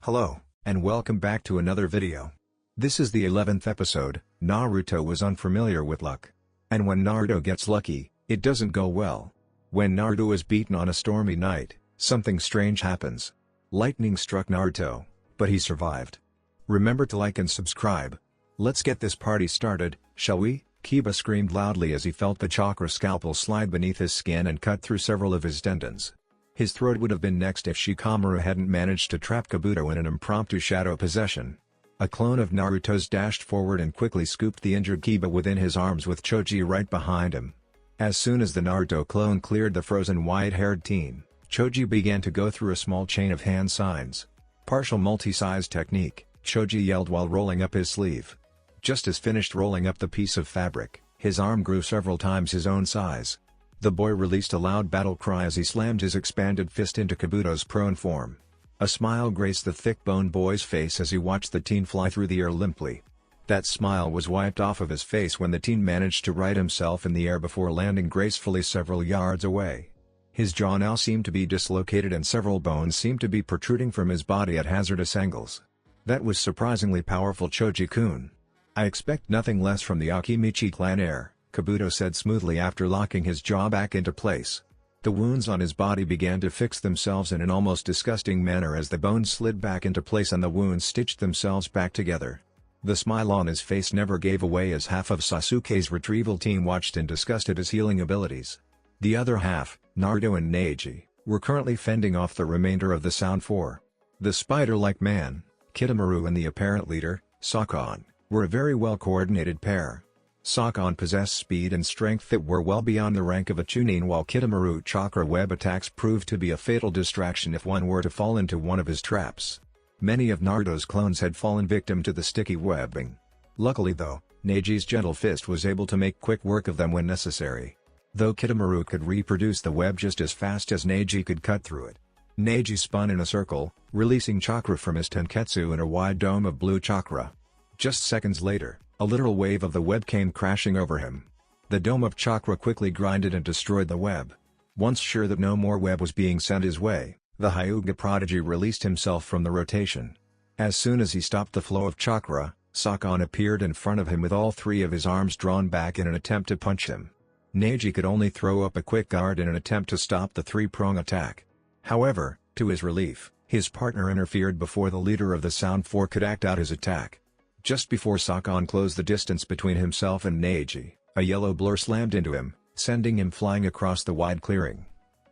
Hello, and welcome back to another video. This is the 11th episode. Naruto was unfamiliar with luck. And when Naruto gets lucky, it doesn't go well. When Naruto is beaten on a stormy night, something strange happens. Lightning struck Naruto, but he survived. Remember to like and subscribe. Let's get this party started, shall we? Kiba screamed loudly as he felt the chakra scalpel slide beneath his skin and cut through several of his tendons. His throat would have been next if Shikamaru hadn't managed to trap Kabuto in an impromptu shadow possession. A clone of Naruto's dashed forward and quickly scooped the injured Kiba within his arms with Choji right behind him. As soon as the Naruto clone cleared the frozen white-haired teen, Choji began to go through a small chain of hand signs. Partial multi-size technique, Choji yelled while rolling up his sleeve. Just as finished rolling up the piece of fabric, his arm grew several times his own size. The boy released a loud battle cry as he slammed his expanded fist into Kabuto's prone form. A smile graced the thick-boned boy's face as he watched the teen fly through the air limply. That smile was wiped off of his face when the teen managed to right himself in the air before landing gracefully several yards away. His jaw now seemed to be dislocated and several bones seemed to be protruding from his body at hazardous angles. That was surprisingly powerful, Choji-kun. I expect nothing less from the Akimichi clan heir, Kabuto said smoothly after locking his jaw back into place. The wounds on his body began to fix themselves in an almost disgusting manner as the bones slid back into place and the wounds stitched themselves back together. The smile on his face never gave away as half of Sasuke's retrieval team watched in disgust at his healing abilities. The other half, Naruto and Neji, were currently fending off the remainder of the Sound Four. The spider-like man, Kitamura, and the apparent leader, Sakon, were a very well-coordinated pair. Sakon possessed speed and strength that were well beyond the rank of a Chunin, while Kitamura chakra web attacks proved to be a fatal distraction if one were to fall into one of his traps. Many of Naruto's clones had fallen victim to the sticky webbing. Luckily though, Neji's gentle fist was able to make quick work of them when necessary. Though Kitamura could reproduce the web just as fast as Neji could cut through it. Neji spun in a circle, releasing chakra from his tenketsu in a wide dome of blue chakra. Just seconds later, a literal wave of the web came crashing over him. The dome of chakra quickly grinded and destroyed the web. Once sure that no more web was being sent his way, the Hyuga prodigy released himself from the rotation. As soon as he stopped the flow of chakra, Sakon appeared in front of him with all three of his arms drawn back in an attempt to punch him. Neji could only throw up a quick guard in an attempt to stop the three-prong attack. However, to his relief, his partner interfered before the leader of the Sound Four could act out his attack. Just before Sakon closed the distance between himself and Neji, a yellow blur slammed into him, sending him flying across the wide clearing.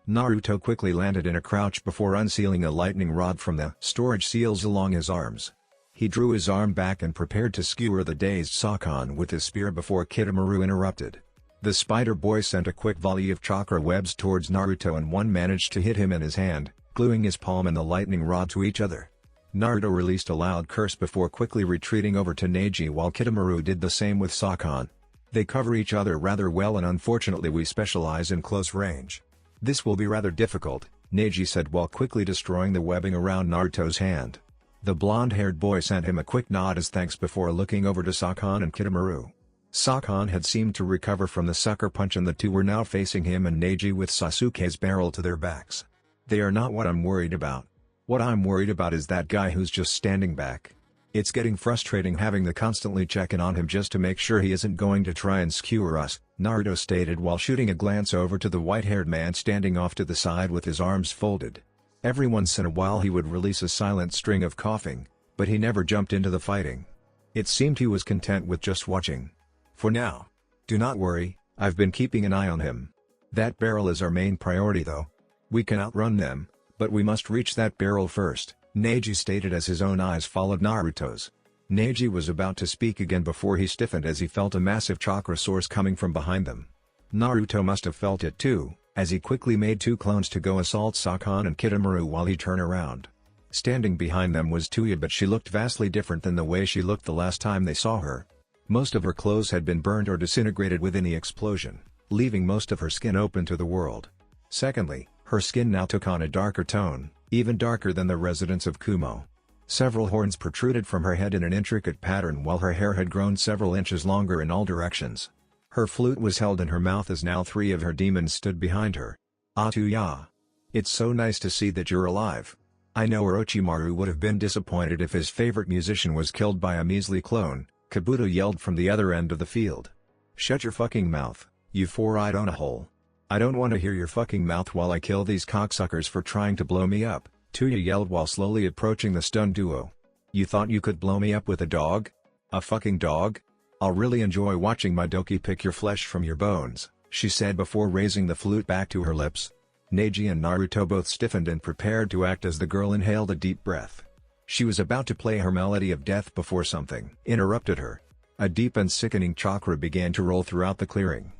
Naruto quickly landed in a crouch before unsealing a lightning rod from the storage seals along his arms. He drew his arm back and prepared to skewer the dazed Sakon with his spear before Kitamura interrupted. The spider boy sent a quick volley of chakra webs towards Naruto and one managed to hit him in his hand, gluing his palm and the lightning rod to each other. Naruto released a loud curse before quickly retreating over to Neji while Kitamura did the same with Sakon. They cover each other rather well and unfortunately we specialize in close range. This will be rather difficult, Neji said while quickly destroying the webbing around Naruto's hand. The blonde-haired boy sent him a quick nod as thanks before looking over to Sakon and Kitamura. Sakon had seemed to recover from the sucker punch and the two were now facing him and Neji with Sasuke's barrel to their backs. They are not what I'm worried about. What I'm worried about is that guy who's just standing back. It's getting frustrating having to constantly check in on him just to make sure he isn't going to try and skewer us, Naruto stated while shooting a glance over to the white-haired man standing off to the side with his arms folded. Every once in a while he would release a silent string of coughing, but he never jumped into the fighting. It seemed he was content with just watching. For now. Do not worry, I've been keeping an eye on him. That barrel is our main priority though. We can outrun them, but we must reach that barrel first, Neji stated as his own eyes followed Naruto's. Neji was about to speak again before he stiffened as he felt a massive chakra source coming from behind them. Naruto must have felt it too, as he quickly made two clones to go assault Sakon and Kitamura while he turned around. Standing behind them was Tuya, but she looked vastly different than the way she looked the last time they saw her. Most of her clothes had been burned or disintegrated within the explosion, leaving most of her skin open to the world. Secondly, her skin now took on a darker tone, even darker than the residents of Kumo. Several horns protruded from her head in an intricate pattern while her hair had grown several inches longer in all directions. Her flute was held in her mouth as now three of her demons stood behind her. Atuya! It's so nice to see that you're alive. I know Orochimaru would have been disappointed if his favorite musician was killed by a measly clone, Kabuto yelled from the other end of the field. Shut your fucking mouth, you four-eyed ownahole. I don't want to hear your fucking mouth while I kill these cocksuckers for trying to blow me up, Tuya yelled while slowly approaching the stunned duo. You thought you could blow me up with a dog? A fucking dog? I'll really enjoy watching my doki pick your flesh from your bones, she said before raising the flute back to her lips. Neji and Naruto both stiffened and prepared to act as the girl inhaled a deep breath. She was about to play her melody of death before something interrupted her. A deep and sickening chakra began to roll throughout the clearing.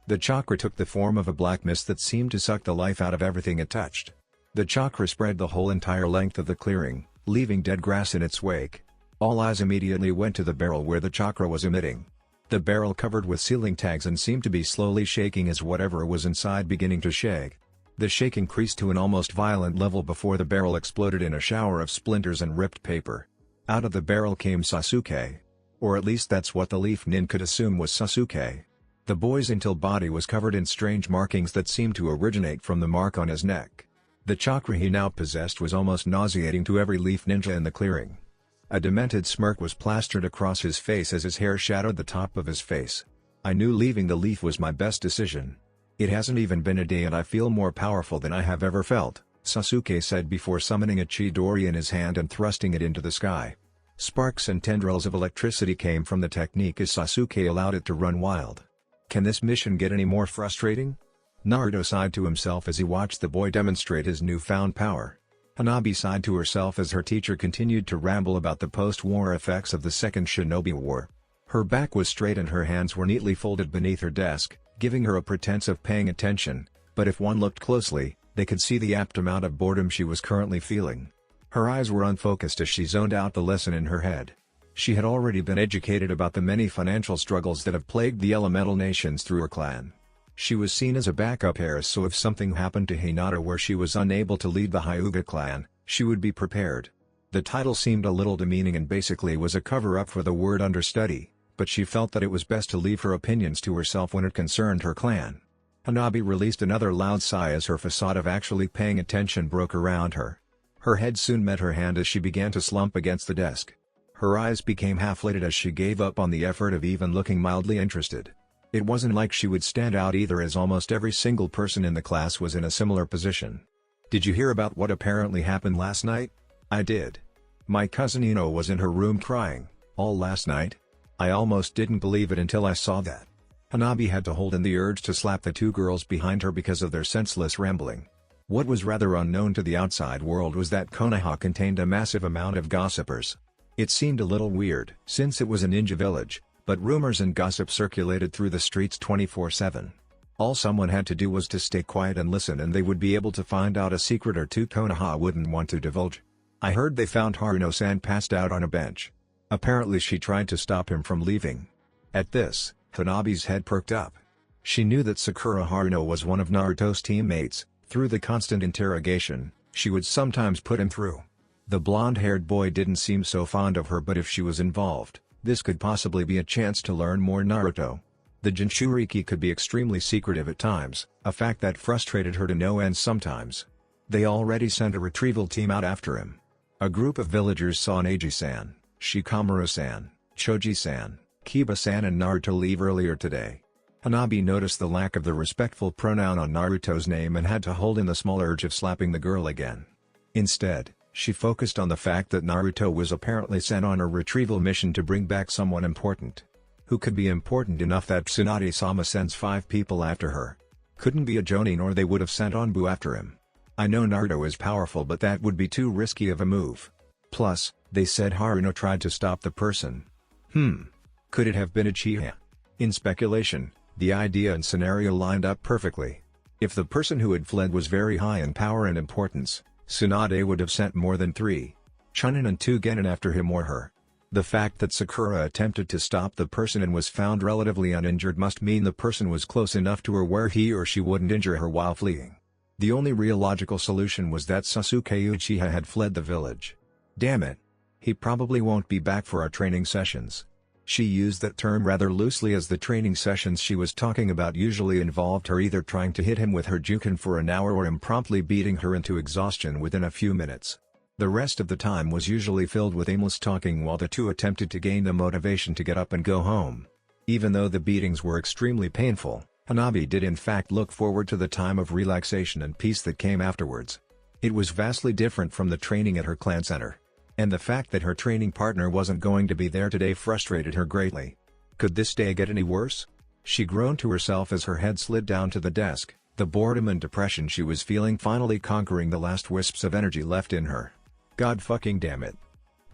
The chakra took the form of a black mist that seemed to suck the life out of everything it touched. The chakra spread the whole entire length of the clearing, leaving dead grass in its wake. All eyes immediately went to the barrel where the chakra was emitting. The barrel covered with ceiling tags and seemed to be slowly shaking as whatever was inside beginning to shake. The shake increased to an almost violent level before the barrel exploded in a shower of splinters and ripped paper. Out of the barrel came Sasuke. Or at least that's what the leaf nin could assume was Sasuke. The boy's entire body was covered in strange markings that seemed to originate from the mark on his neck. The chakra he now possessed was almost nauseating to every leaf ninja in the clearing. A demented smirk was plastered across his face as his hair shadowed the top of his face. I knew leaving the leaf was my best decision. It hasn't even been a day and I feel more powerful than I have ever felt, Sasuke said before summoning a Chidori in his hand and thrusting it into the sky. Sparks and tendrils of electricity came from the technique as Sasuke allowed it to run wild. Can this mission get any more frustrating? Naruto sighed to himself as he watched the boy demonstrate his newfound power. Hanabi sighed to herself as her teacher continued to ramble about the post-war effects of the Second Shinobi War. Her back was straight and her hands were neatly folded beneath her desk, giving her a pretense of paying attention, but if one looked closely, they could see the apt amount of boredom she was currently feeling. Her eyes were unfocused as she zoned out the lesson in her head. She had already been educated about the many financial struggles that have plagued the elemental nations through her clan. She was seen as a backup heiress, so if something happened to Hinata where she was unable to lead the Hyuga clan, she would be prepared. The title seemed a little demeaning and basically was a cover-up for the word understudy, but she felt that it was best to leave her opinions to herself when it concerned her clan. Hanabi released another loud sigh as her facade of actually paying attention broke around her. Her head soon met her hand as she began to slump against the desk. Her eyes became half-lidded as she gave up on the effort of even looking mildly interested. It wasn't like she would stand out either, as almost every single person in the class was in a similar position. Did you hear about what apparently happened last night? I did. My cousin Ino was in her room crying, all last night. I almost didn't believe it until I saw that. Hanabi had to hold in the urge to slap the two girls behind her because of their senseless rambling. What was rather unknown to the outside world was that Konoha contained a massive amount of gossipers. It seemed a little weird since it was a ninja village, but rumors and gossip circulated through the streets 24/7. All someone had to do was to stay quiet and listen, and they would be able to find out a secret or two Konoha wouldn't want to divulge. I heard they found Haruno-san passed out on a bench. Apparently she tried to stop him from leaving. At this, Hanabi's head perked up. She knew that Sakura Haruno was one of Naruto's teammates. Through the constant interrogation, she would sometimes put him through. The blonde-haired boy didn't seem so fond of her, but if she was involved, this could possibly be a chance to learn more Naruto. The Jinchuriki could be extremely secretive at times, a fact that frustrated her to no end sometimes. They already sent a retrieval team out after him. A group of villagers saw Neji-san, Shikamaru-san, Choji-san, Kiba-san and Naruto leave earlier today. Hanabi noticed the lack of the respectful pronoun on Naruto's name and had to hold in the small urge of slapping the girl again. Instead, she focused on the fact that Naruto was apparently sent on a retrieval mission to bring back someone important. Who could be important enough that Tsunade-sama sends 5 people after her? Couldn't be a Jonin, or they would have sent Anbu after him. I know Naruto is powerful, but that would be too risky of a move. Plus, they said Haruno tried to stop the person. Could it have been Uchiha? In speculation, the idea and scenario lined up perfectly. If the person who had fled was very high in power and importance, Tsunade would have sent more than 3 Chunin and 2 Genin after him or her. The fact that Sakura attempted to stop the person and was found relatively uninjured must mean the person was close enough to her where he or she wouldn't injure her while fleeing. The only real logical solution was that Sasuke Uchiha had fled the village. Damn it. He probably won't be back for our training sessions. She used that term rather loosely, as the training sessions she was talking about usually involved her either trying to hit him with her Juken for an hour or him promptly beating her into exhaustion within a few minutes. The rest of the time was usually filled with aimless talking while the two attempted to gain the motivation to get up and go home. Even though the beatings were extremely painful, Hanabi did in fact look forward to the time of relaxation and peace that came afterwards. It was vastly different from the training at her clan center. And the fact that her training partner wasn't going to be there today frustrated her greatly. Could this day get any worse? She groaned to herself as her head slid down to the desk, the boredom and depression she was feeling finally conquering the last wisps of energy left in her. God fucking damn it.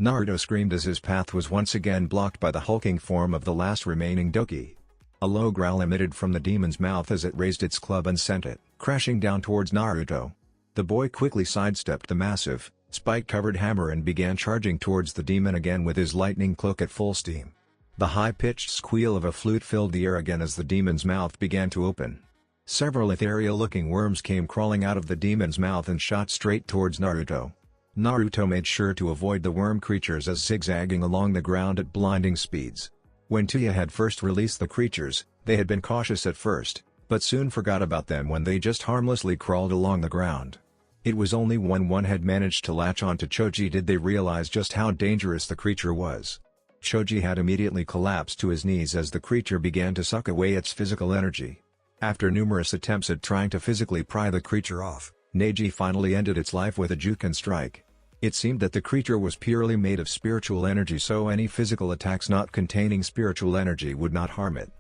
Naruto screamed as his path was once again blocked by the hulking form of the last remaining Doki. A low growl emitted from the demon's mouth as it raised its club and sent it crashing down towards Naruto. The boy quickly sidestepped the massive, spike-covered hammer and began charging towards the demon again with his lightning cloak at full steam. The high-pitched squeal of a flute filled the air again as the demon's mouth began to open. Several ethereal-looking worms came crawling out of the demon's mouth and shot straight towards Naruto. Naruto made sure to avoid the worm creatures as zigzagging along the ground at blinding speeds. When Tuya had first released the creatures, they had been cautious at first, but soon forgot about them when they just harmlessly crawled along the ground. It was only when one had managed to latch onto Choji did they realize just how dangerous the creature was. Choji had immediately collapsed to his knees as the creature began to suck away its physical energy. After numerous attempts at trying to physically pry the creature off, Neji finally ended its life with a Juken strike. It seemed that the creature was purely made of spiritual energy, so any physical attacks not containing spiritual energy would not harm it.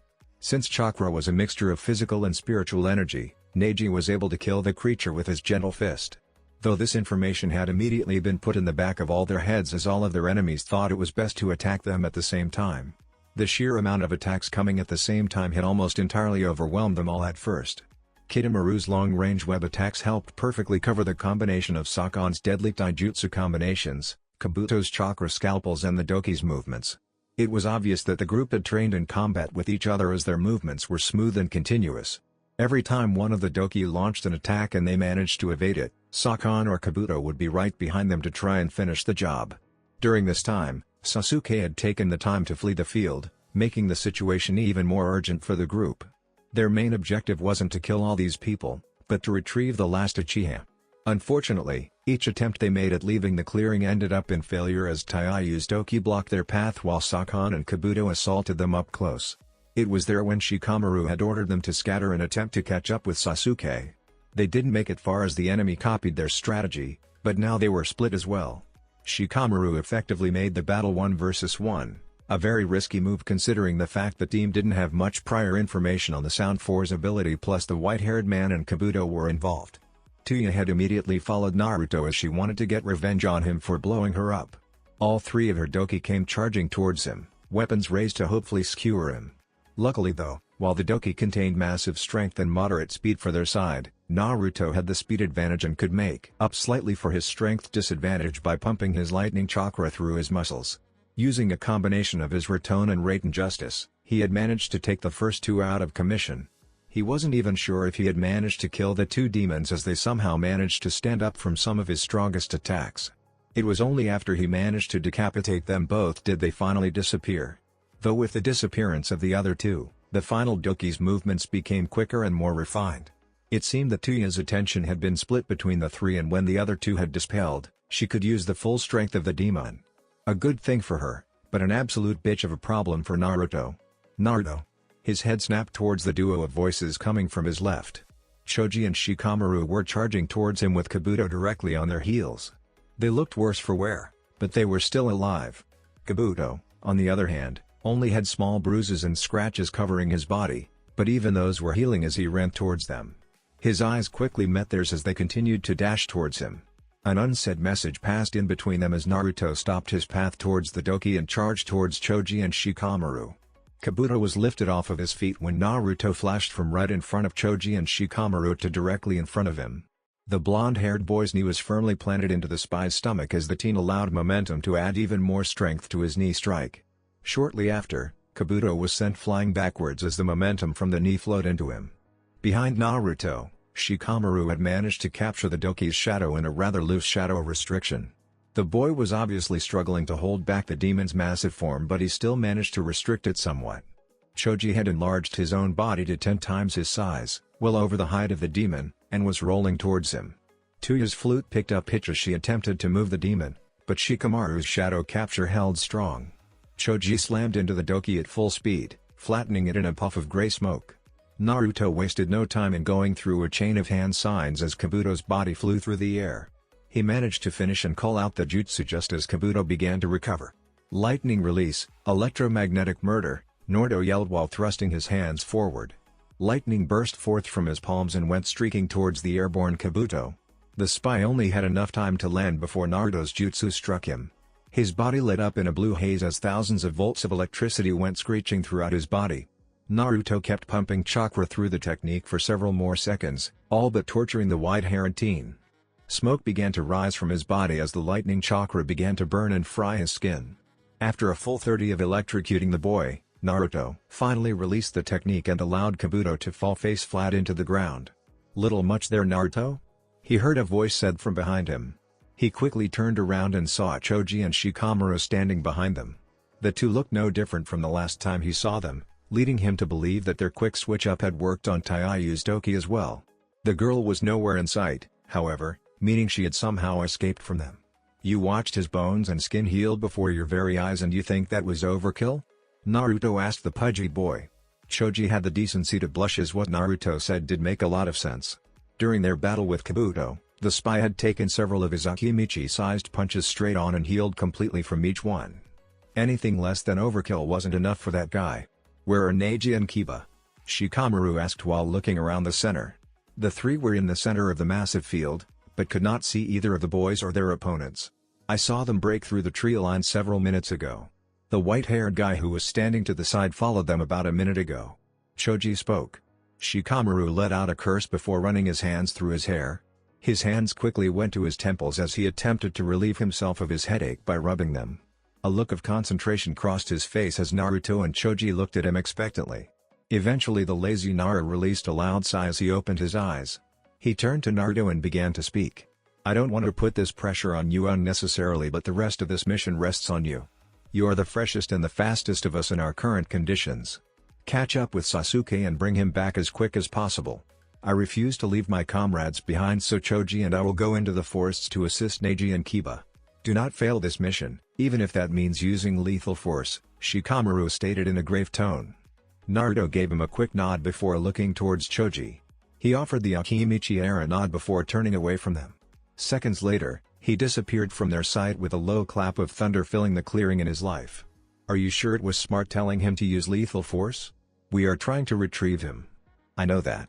Since chakra was a mixture of physical and spiritual energy, Neji was able to kill the creature with his gentle fist. Though this information had immediately been put in the back of all their heads as all of their enemies thought it was best to attack them at the same time. The sheer amount of attacks coming at the same time had almost entirely overwhelmed them all at first. Kidomaru's long-range web attacks helped perfectly cover the combination of Sakon's deadly taijutsu combinations, Kabuto's chakra scalpels and the Doki's movements. It was obvious that the group had trained in combat with each other as their movements were smooth and continuous. Every time one of the Doki launched an attack and they managed to evade it, Sakon or Kabuto would be right behind them to try and finish the job. During this time, Sasuke had taken the time to flee the field, making the situation even more urgent for the group. Their main objective wasn't to kill all these people, but to retrieve the last Uchiha. Unfortunately, each attempt they made at leaving the clearing ended up in failure as Taiyu's Doki blocked their path while Sakon and Kabuto assaulted them up close. It was there when Shikamaru had ordered them to scatter and attempt to catch up with Sasuke. They didn't make it far as the enemy copied their strategy, but now they were split as well. Shikamaru effectively made the battle 1 versus 1, a very risky move considering the fact that team didn't have much prior information on the Sound Force ability, plus the white-haired man and Kabuto were involved. Tuya had immediately followed Naruto as she wanted to get revenge on him for blowing her up. All three of her Doki came charging towards him, weapons raised to hopefully skewer him. Luckily though, while the Doki contained massive strength and moderate speed for their side, Naruto had the speed advantage and could make up slightly for his strength disadvantage by pumping his lightning chakra through his muscles. Using a combination of his Raton and Raton Justice, he had managed to take the first two out of commission. He wasn't even sure if he had managed to kill the two demons as they somehow managed to stand up from some of his strongest attacks. It was only after he managed to decapitate them both did they finally disappear. Though with the disappearance of the other two, the final Doki's movements became quicker and more refined. It seemed that Tuya's attention had been split between the three, and when the other two had dispelled, she could use the full strength of the demon. A good thing for her, but an absolute bitch of a problem for Naruto. Naruto. His head snapped towards the duo of voices coming from his left. Choji and Shikamaru were charging towards him with Kabuto directly on their heels. They looked worse for wear, but they were still alive. Kabuto, on the other hand, only had small bruises and scratches covering his body, but even those were healing as he ran towards them. His eyes quickly met theirs as they continued to dash towards him. An unsaid message passed in between them as Naruto stopped his path towards the Doki and charged towards Choji and Shikamaru. Kabuto was lifted off of his feet when Naruto flashed from right in front of Choji and Shikamaru to directly in front of him. The blonde-haired boy's knee was firmly planted into the spy's stomach as the teen allowed momentum to add even more strength to his knee strike. Shortly after, Kabuto was sent flying backwards as the momentum from the knee flowed into him. Behind Naruto, Shikamaru had managed to capture the Doki's shadow in a rather loose shadow restriction. The boy was obviously struggling to hold back the demon's massive form, but he still managed to restrict it somewhat. Choji had enlarged his own body to 10 times his size, well over the height of the demon, and was rolling towards him. Tuya's flute picked up pitch as she attempted to move the demon, but Shikamaru's shadow capture held strong. Choji slammed into the doki at full speed, flattening it in a puff of gray smoke. Naruto wasted no time in going through a chain of hand signs as Kabuto's body flew through the air. He managed to finish and call out the jutsu just as Kabuto began to recover. Lightning release, electromagnetic murder, Naruto yelled while thrusting his hands forward. Lightning burst forth from his palms and went streaking towards the airborne Kabuto. The spy only had enough time to land before Naruto's jutsu struck him. His body lit up in a blue haze as thousands of volts of electricity went screeching throughout his body. Naruto kept pumping chakra through the technique for several more seconds, all but torturing the white-haired teen. Smoke began to rise from his body as the lightning chakra began to burn and fry his skin. After a full 30 of electrocuting the boy, Naruto finally released the technique and allowed Kabuto to fall face flat into the ground. "Little much there, Naruto?" he heard a voice said from behind him. He quickly turned around and saw Choji and Shikamaru standing behind them. The two looked no different from the last time he saw them, leading him to believe that their quick switch-up had worked on Taiyu's doki as well. The girl was nowhere in sight, however, meaning she had somehow escaped from them. "You watched his bones and skin heal before your very eyes and you think that was overkill?" Naruto asked the pudgy boy. Choji had the decency to blush as what Naruto said did make a lot of sense. During their battle with Kabuto, the spy had taken several of his Akimichi-sized punches straight on and healed completely from each one. Anything less than overkill wasn't enough for that guy. "Where are Neji and Kiba?" Shikamaru asked while looking around the center. The three were in the center of the massive field, but could not see either of the boys or their opponents. "I saw them break through the tree line several minutes ago. The white-haired guy who was standing to the side followed them about a minute ago." Choji spoke. Shikamaru let out a curse before running his hands through his hair. His hands quickly went to his temples as he attempted to relieve himself of his headache by rubbing them. A look of concentration crossed his face as Naruto and Choji looked at him expectantly. Eventually the lazy Naru released a loud sigh as he opened his eyes. He turned to Naruto and began to speak. "I don't want to put this pressure on you unnecessarily, but the rest of this mission rests on you. You are the freshest and the fastest of us in our current conditions. Catch up with Sasuke and bring him back as quick as possible. I refuse to leave my comrades behind, so Choji and I will go into the forests to assist Neji and Kiba. Do not fail this mission, even if that means using lethal force," Shikamaru stated in a grave tone. Naruto gave him a quick nod before looking towards Choji. He offered the Akimichi era nod before turning away from them. Seconds later, he disappeared from their sight with a low clap of thunder filling the clearing in his life. "Are you sure it was smart telling him to use lethal force? We are trying to retrieve him. I know that.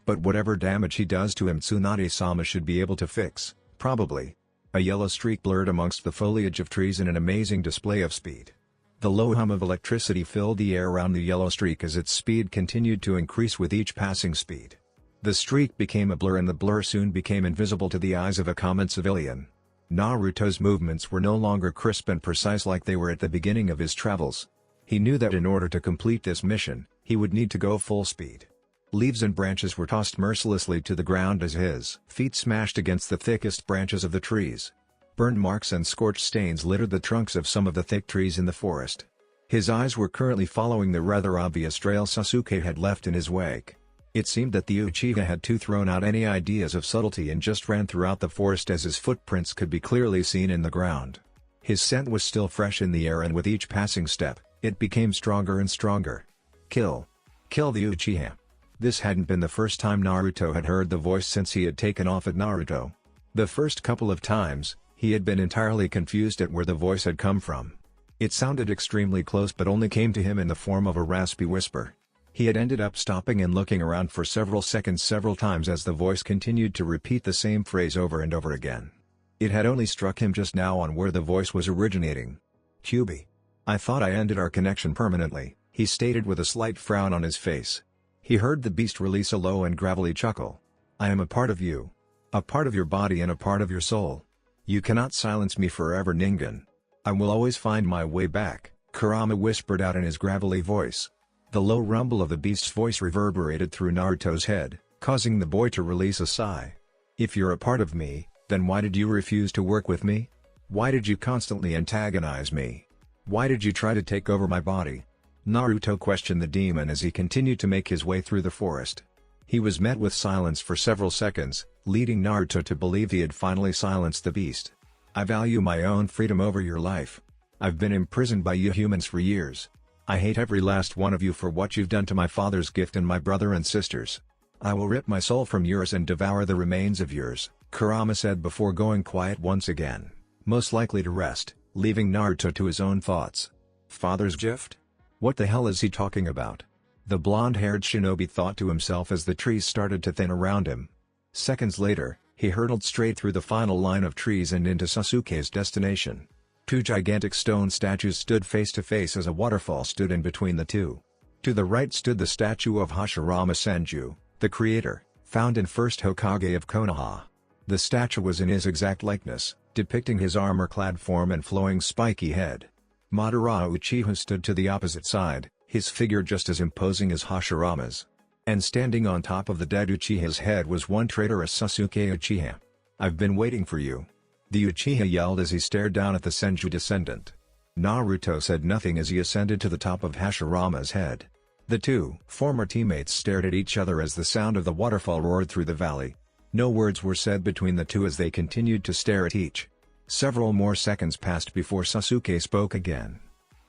But whatever damage he does to him, Tsunade-sama should be able to fix, probably." A yellow streak blurred amongst the foliage of trees in an amazing display of speed. The low hum of electricity filled the air around the yellow streak as its speed continued to increase with each passing speed. The streak became a blur and the blur soon became invisible to the eyes of a common civilian. Naruto's movements were no longer crisp and precise like they were at the beginning of his travels. He knew that in order to complete this mission, he would need to go full speed. Leaves and branches were tossed mercilessly to the ground as his feet smashed against the thickest branches of the trees. Burn marks and scorched stains littered the trunks of some of the thick trees in the forest. His eyes were currently following the rather obvious trail Sasuke had left in his wake. It seemed that the Uchiha had too thrown out any ideas of subtlety and just ran throughout the forest as his footprints could be clearly seen in the ground. His scent was still fresh in the air, and with each passing step, it became stronger and stronger. Kill. Kill the Uchiha. This hadn't been the first time Naruto had heard the voice since he had taken off at Naruto. The first couple of times, he had been entirely confused at where the voice had come from. It sounded extremely close but only came to him in the form of a raspy whisper. He had ended up stopping and looking around for several seconds several times as the voice continued to repeat the same phrase over and over again. It had only struck him just now on where the voice was originating. "Kyubi. I thought I ended our connection permanently," he stated with a slight frown on his face. He heard the beast release a low and gravelly chuckle. "I am a part of you. A part of your body and a part of your soul. You cannot silence me forever, Ningen. I will always find my way back," Kurama whispered out in his gravelly voice. The low rumble of the beast's voice reverberated through Naruto's head, causing the boy to release a sigh. "If you're a part of me, then why did you refuse to work with me? Why did you constantly antagonize me? Why did you try to take over my body?" Naruto questioned the demon as he continued to make his way through the forest. He was met with silence for several seconds, leading Naruto to believe he had finally silenced the beast. I value my own freedom over your life. I've been imprisoned by you humans for years. I hate every last one of you for what you've done to my father's gift and my brother and sisters. I will rip my soul from yours and devour the remains of yours, Kurama said before going quiet once again, most likely to rest, leaving Naruto to his own thoughts. Father's gift? What the hell is he talking about? The blonde-haired shinobi thought to himself as the trees started to thin around him. Seconds later, he hurtled straight through the final line of trees and into Sasuke's destination. Two gigantic stone statues stood face to face as a waterfall stood in between the two. To the right stood the statue of Hashirama Senju, the creator, found in first Hokage of Konoha. The statue was in his exact likeness, depicting his armor-clad form and flowing spiky head. Madara Uchiha stood to the opposite side, his figure just as imposing as Hashirama's. And standing on top of the dead Uchiha's head was one traitorous Sasuke Uchiha. I've been waiting for you. The Uchiha yelled as he stared down at the Senju descendant. Naruto said nothing as he ascended to the top of Hashirama's head. The two former teammates stared at each other as the sound of the waterfall roared through the valley. No words were said between the two as they continued to stare at each. Several more seconds passed before Sasuke spoke again.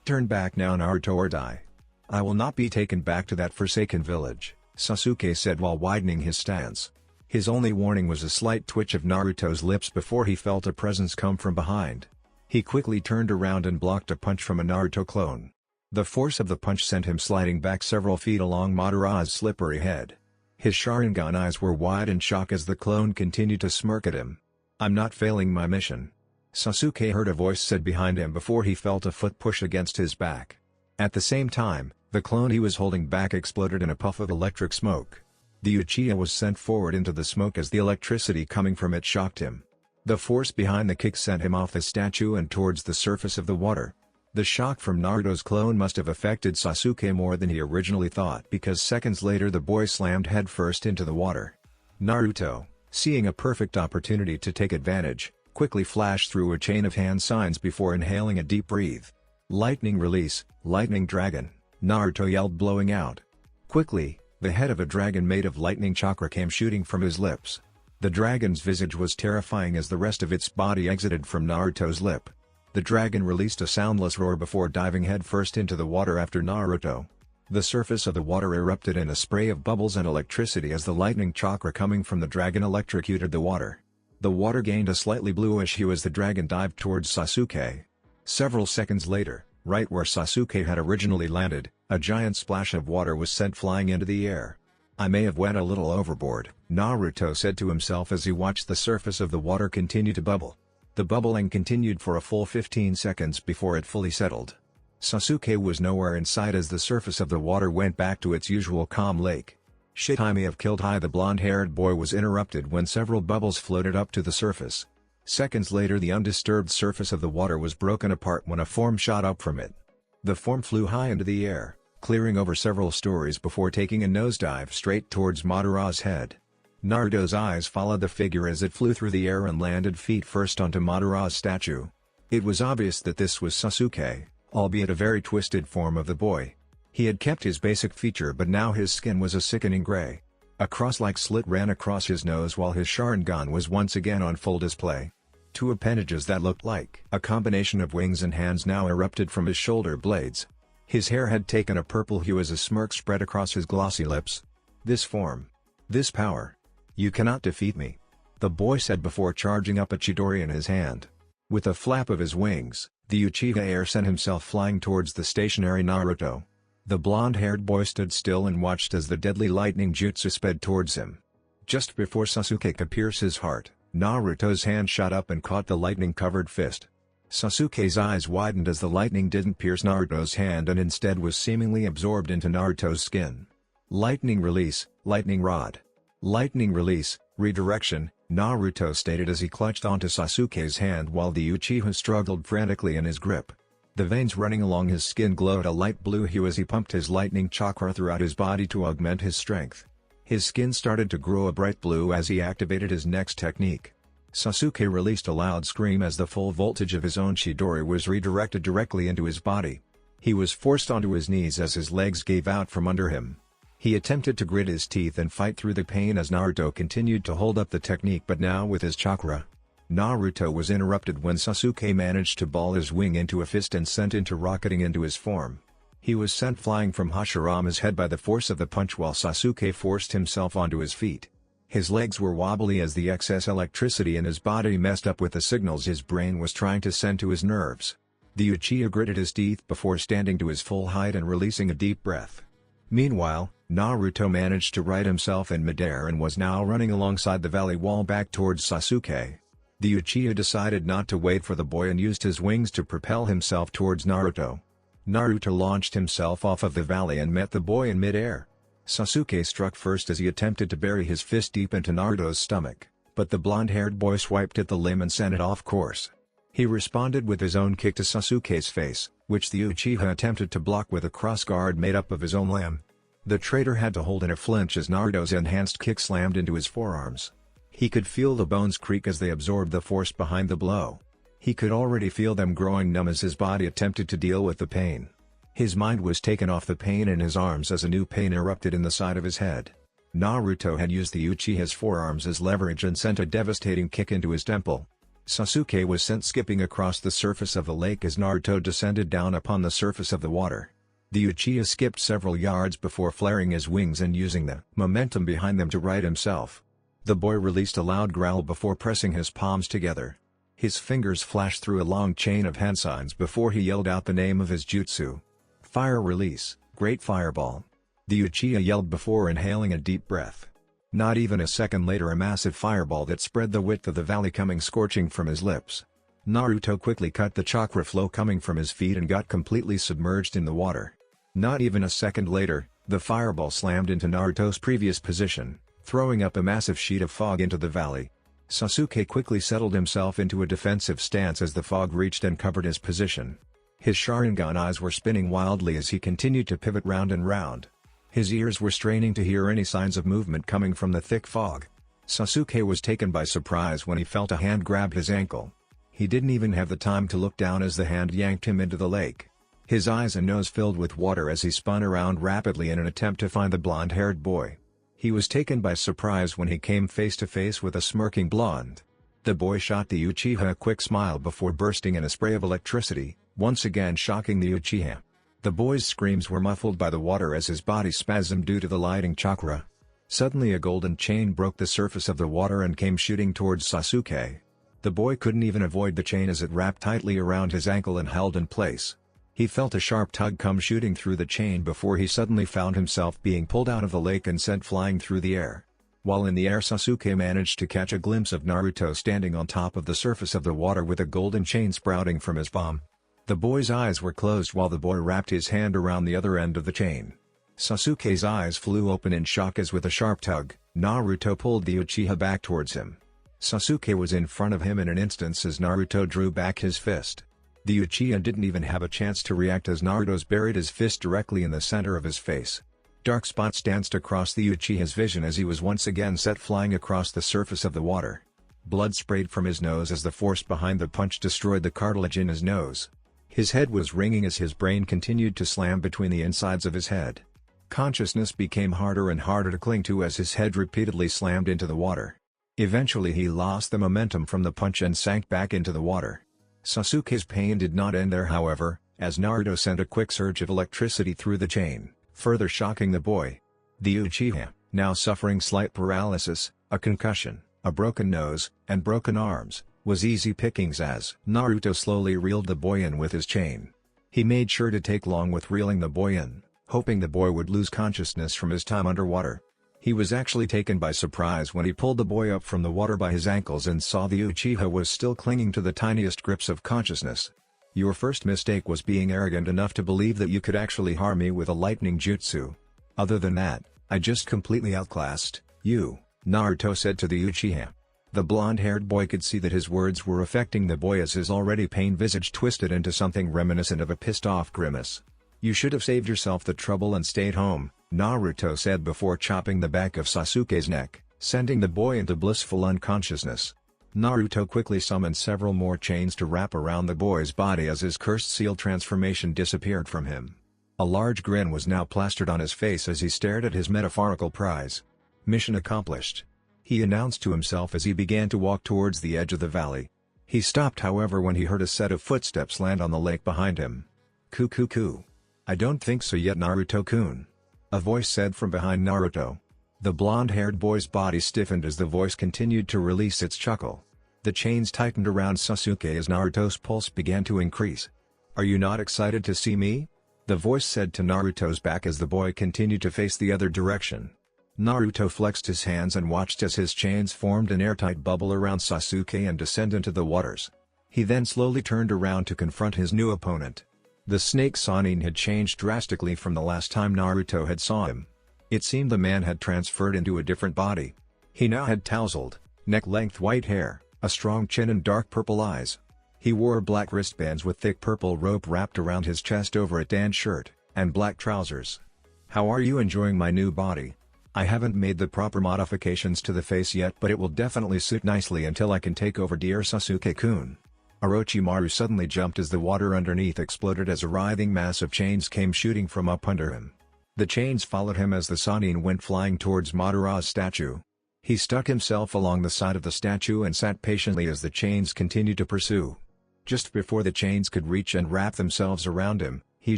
Turn back now, Naruto, or die. I will not be taken back to that forsaken village, Sasuke said while widening his stance. His only warning was a slight twitch of Naruto's lips before he felt a presence come from behind. He quickly turned around and blocked a punch from a Naruto clone. The force of the punch sent him sliding back several feet along Madara's slippery head. His Sharingan eyes were wide in shock as the clone continued to smirk at him. I'm not failing my mission. Sasuke heard a voice said behind him before he felt a foot push against his back. At the same time, the clone he was holding back exploded in a puff of electric smoke. The Uchiha was sent forward into the smoke as the electricity coming from it shocked him. The force behind the kick sent him off the statue and towards the surface of the water. The shock from Naruto's clone must have affected Sasuke more than he originally thought because seconds later the boy slammed headfirst into the water. Naruto, seeing a perfect opportunity to take advantage, quickly flashed through a chain of hand signs before inhaling a deep breath. Lightning release, lightning dragon, Naruto yelled, blowing out. Quickly, the head of a dragon made of lightning chakra came shooting from his lips. The dragon's visage was terrifying as the rest of its body exited from Naruto's lip. The dragon released a soundless roar before diving headfirst into the water after Naruto. The surface of the water erupted in a spray of bubbles and electricity as the lightning chakra coming from the dragon electrocuted the water. The water gained a slightly bluish hue as the dragon dived towards Sasuke. Several seconds later, right where Sasuke had originally landed, a giant splash of water was sent flying into the air. I may have went a little overboard, Naruto said to himself as he watched the surface of the water continue to bubble. The bubbling continued for a full 15 seconds before it fully settled. Sasuke was nowhere in sight as the surface of the water went back to its usual calm lake. Shit, I may have killed the blonde-haired boy was interrupted when several bubbles floated up to the surface. Seconds later the undisturbed surface of the water was broken apart when a form shot up from it. The form flew high into the air, clearing over several stories before taking a nosedive straight towards Madara's head. Naruto's eyes followed the figure as it flew through the air and landed feet first onto Madara's statue. It was obvious that this was Sasuke, albeit a very twisted form of the boy. He had kept his basic feature but now his skin was a sickening gray. A cross-like slit ran across his nose while his Sharingan was once again on full display. Two appendages that looked like a combination of wings and hands now erupted from his shoulder blades. His hair had taken a purple hue as a smirk spread across his glossy lips. This form. This power. You cannot defeat me. The boy said before charging up a Chidori in his hand. With a flap of his wings, the Uchiha heir sent himself flying towards the stationary Naruto. The blonde-haired boy stood still and watched as the deadly lightning jutsu sped towards him. Just before Sasuke could pierce his heart, Naruto's hand shot up and caught the lightning-covered fist. Sasuke's eyes widened as the lightning didn't pierce Naruto's hand and instead was seemingly absorbed into Naruto's skin. Lightning release, lightning rod. Lightning release, redirection, Naruto stated as he clutched onto Sasuke's hand while the Uchiha struggled frantically in his grip. The veins running along his skin glowed a light blue hue as he pumped his lightning chakra throughout his body to augment his strength. His skin started to grow a bright blue as he activated his next technique. Sasuke released a loud scream as the full voltage of his own Chidori was redirected directly into his body. He was forced onto his knees as his legs gave out from under him. He attempted to grit his teeth and fight through the pain as Naruto continued to hold up the technique, but now with his chakra. Naruto was interrupted when Sasuke managed to ball his wing into a fist and sent into rocketing into his form. He was sent flying from Hashirama's head by the force of the punch while Sasuke forced himself onto his feet. His legs were wobbly as the excess electricity in his body messed up with the signals his brain was trying to send to his nerves. The Uchiha gritted his teeth before standing to his full height and releasing a deep breath. Meanwhile, Naruto managed to right himself in midair and was now running alongside the valley wall back towards Sasuke. The Uchiha decided not to wait for the boy and used his wings to propel himself towards Naruto. Naruto launched himself off of the valley and met the boy in midair. Sasuke struck first as he attempted to bury his fist deep into Naruto's stomach, but the blonde-haired boy swiped at the limb and sent it off course. He responded with his own kick to Sasuke's face, which the Uchiha attempted to block with a cross-guard made up of his own limb. The traitor had to hold in a flinch as Naruto's enhanced kick slammed into his forearms. He could feel the bones creak as they absorbed the force behind the blow. He could already feel them growing numb as his body attempted to deal with the pain. His mind was taken off the pain in his arms as a new pain erupted in the side of his head. Naruto had used the Uchiha's forearms as leverage and sent a devastating kick into his temple. Sasuke was sent skipping across the surface of the lake as Naruto descended down upon the surface of the water. The Uchiha skipped several yards before flaring his wings and using the momentum behind them to right himself. The boy released a loud growl before pressing his palms together. His fingers flashed through a long chain of hand signs before he yelled out the name of his jutsu. Fire release, Great Fireball. The Uchiha yelled before inhaling a deep breath. Not even a second later, a massive fireball that spread the width of the valley coming scorching from his lips. Naruto quickly cut the chakra flow coming from his feet and got completely submerged in the water. Not even a second later, the fireball slammed into Naruto's previous position, throwing up a massive sheet of fog into the valley. Sasuke quickly settled himself into a defensive stance as the fog reached and covered his position. His Sharingan eyes were spinning wildly as he continued to pivot round and round. His ears were straining to hear any signs of movement coming from the thick fog. Sasuke was taken by surprise when he felt a hand grab his ankle. He didn't even have the time to look down as the hand yanked him into the lake. His eyes and nose filled with water as he spun around rapidly in an attempt to find the blonde-haired boy. He was taken by surprise when he came face to face with a smirking blonde. The boy shot the Uchiha a quick smile before bursting in a spray of electricity, once again shocking the Uchiha. The boy's screams were muffled by the water as his body spasmed due to the lighting chakra. Suddenly a golden chain broke the surface of the water and came shooting towards Sasuke. The boy couldn't even avoid the chain as it wrapped tightly around his ankle and held in place. He felt a sharp tug come shooting through the chain before he suddenly found himself being pulled out of the lake and sent flying through the air. While in the air, Sasuke managed to catch a glimpse of Naruto standing on top of the surface of the water with a golden chain sprouting from his palm. The boy's eyes were closed while the boy wrapped his hand around the other end of the chain. Sasuke's eyes flew open in shock as with a sharp tug, Naruto pulled the Uchiha back towards him. Sasuke was in front of him in an instant as Naruto drew back his fist. The Uchiha didn't even have a chance to react as Naruto's buried his fist directly in the center of his face. Dark spots danced across the Uchiha's vision as he was once again set flying across the surface of the water. Blood sprayed from his nose as the force behind the punch destroyed the cartilage in his nose. His head was ringing as his brain continued to slam between the insides of his head. Consciousness became harder and harder to cling to as his head repeatedly slammed into the water. Eventually he lost the momentum from the punch and sank back into the water. Sasuke's pain did not end there, however, as Naruto sent a quick surge of electricity through the chain, further shocking the boy. The Uchiha, now suffering slight paralysis, a concussion, a broken nose, and broken arms, was easy pickings as Naruto slowly reeled the boy in with his chain. He made sure to take long with reeling the boy in, hoping the boy would lose consciousness from his time underwater. He was actually taken by surprise when he pulled the boy up from the water by his ankles and saw the Uchiha was still clinging to the tiniest grips of consciousness. "Your first mistake was being arrogant enough to believe that you could actually harm me with a lightning jutsu. Other than that, I just completely outclassed you," Naruto said to the Uchiha. The blonde-haired boy could see that his words were affecting the boy as his already pained visage twisted into something reminiscent of a pissed-off grimace. "You should have saved yourself the trouble and stayed home," Naruto said before chopping the back of Sasuke's neck, sending the boy into blissful unconsciousness. Naruto quickly summoned several more chains to wrap around the boy's body as his cursed seal transformation disappeared from him. A large grin was now plastered on his face as he stared at his metaphorical prize. Mission accomplished, he announced to himself as he began to walk towards the edge of the valley. He stopped however when he heard a set of footsteps land on the lake behind him. Coo. I don't think so yet, Naruto-kun. A voice said from behind Naruto. The blonde-haired boy's body stiffened as the voice continued to release its chuckle. The chains tightened around Sasuke as Naruto's pulse began to increase. Are you not excited to see me? The voice said to Naruto's back as the boy continued to face the other direction. Naruto flexed his hands and watched as his chains formed an airtight bubble around Sasuke and descended into the waters. He then slowly turned around to confront his new opponent. The snake Sannin had changed drastically from the last time Naruto had saw him. It seemed the man had transferred into a different body. He now had tousled, neck-length white hair, a strong chin and dark purple eyes. He wore black wristbands with thick purple rope wrapped around his chest over a tan shirt, and black trousers. How are you enjoying my new body? I haven't made the proper modifications to the face yet, but it will definitely suit nicely until I can take over, dear Sasuke-kun. Orochimaru suddenly jumped as the water underneath exploded as a writhing mass of chains came shooting from up under him. The chains followed him as the Sannin went flying towards Madara's statue. He stuck himself along the side of the statue and sat patiently as the chains continued to pursue. Just before the chains could reach and wrap themselves around him, he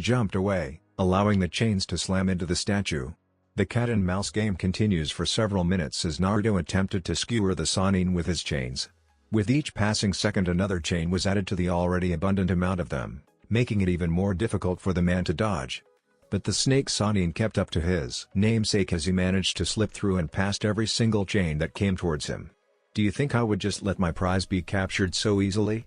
jumped away, allowing the chains to slam into the statue. The cat-and-mouse game continues for several minutes as Naruto attempted to skewer the Sannin with his chains. With each passing second another chain was added to the already abundant amount of them, making it even more difficult for the man to dodge. But the snake Sannin kept up to his namesake as he managed to slip through and past every single chain that came towards him. Do you think I would just let my prize be captured so easily?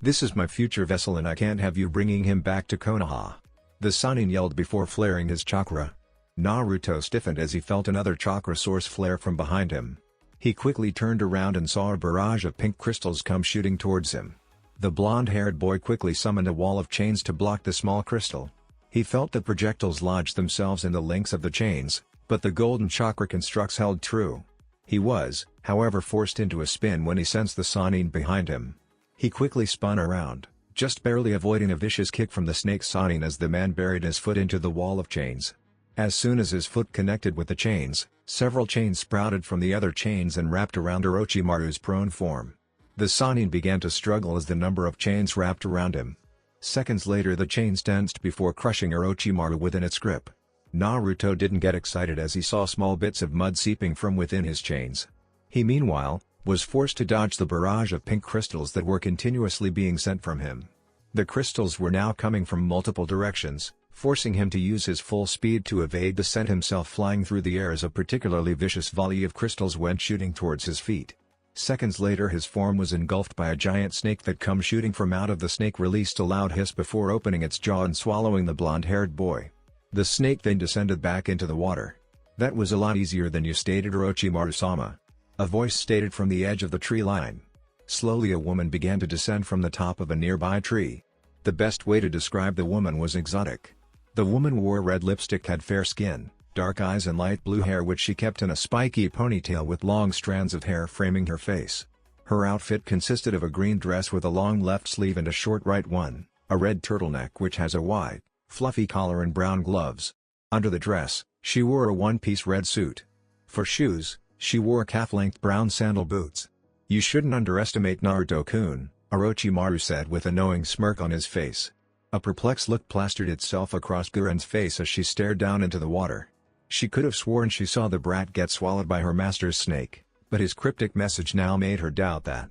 This is my future vessel and I can't have you bringing him back to Konoha. The Sannin yelled before flaring his chakra. Naruto stiffened as he felt another chakra source flare from behind him. He quickly turned around and saw a barrage of pink crystals come shooting towards him. The blonde-haired boy quickly summoned a wall of chains to block the small crystal. He felt the projectiles lodge themselves in the links of the chains, but the golden chakra constructs held true. He was, however, forced into a spin when he sensed the Sannin behind him. He quickly spun around, just barely avoiding a vicious kick from the snake Sannin as the man buried his foot into the wall of chains. As soon as his foot connected with the chains, several chains sprouted from the other chains and wrapped around Orochimaru's prone form. The Sannin began to struggle as the number of chains wrapped around him. Seconds later the chains tensed before crushing Orochimaru within its grip. Naruto didn't get excited as he saw small bits of mud seeping from within his chains. He meanwhile, was forced to dodge the barrage of pink crystals that were continuously being sent from him. The crystals were now coming from multiple directions, forcing him to use his full speed to evade the sent himself flying through the air as a particularly vicious volley of crystals went shooting towards his feet. Seconds later his form was engulfed by a giant snake that come shooting from out of the snake released a loud hiss before opening its jaw and swallowing the blonde-haired boy. The snake then descended back into the water. That was a lot easier than you stated, Orochimaru-sama. A voice stated from the edge of the tree line. Slowly a woman began to descend from the top of a nearby tree. The best way to describe the woman was exotic. The woman wore red lipstick, had fair skin, dark eyes and light blue hair which she kept in a spiky ponytail with long strands of hair framing her face. Her outfit consisted of a green dress with a long left sleeve and a short right one, a red turtleneck which has a wide, fluffy collar and brown gloves. Under the dress, she wore a one-piece red suit. For shoes, she wore calf-length brown sandal boots. You shouldn't underestimate Naruto-kun, Orochimaru said with a knowing smirk on his face. A perplexed look plastered itself across Guren's face as she stared down into the water. She could have sworn she saw the brat get swallowed by her master's snake, but his cryptic message now made her doubt that.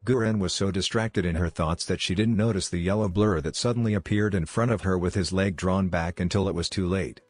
Guren was so distracted in her thoughts that she didn't notice the yellow blur that suddenly appeared in front of her with his leg drawn back until it was too late.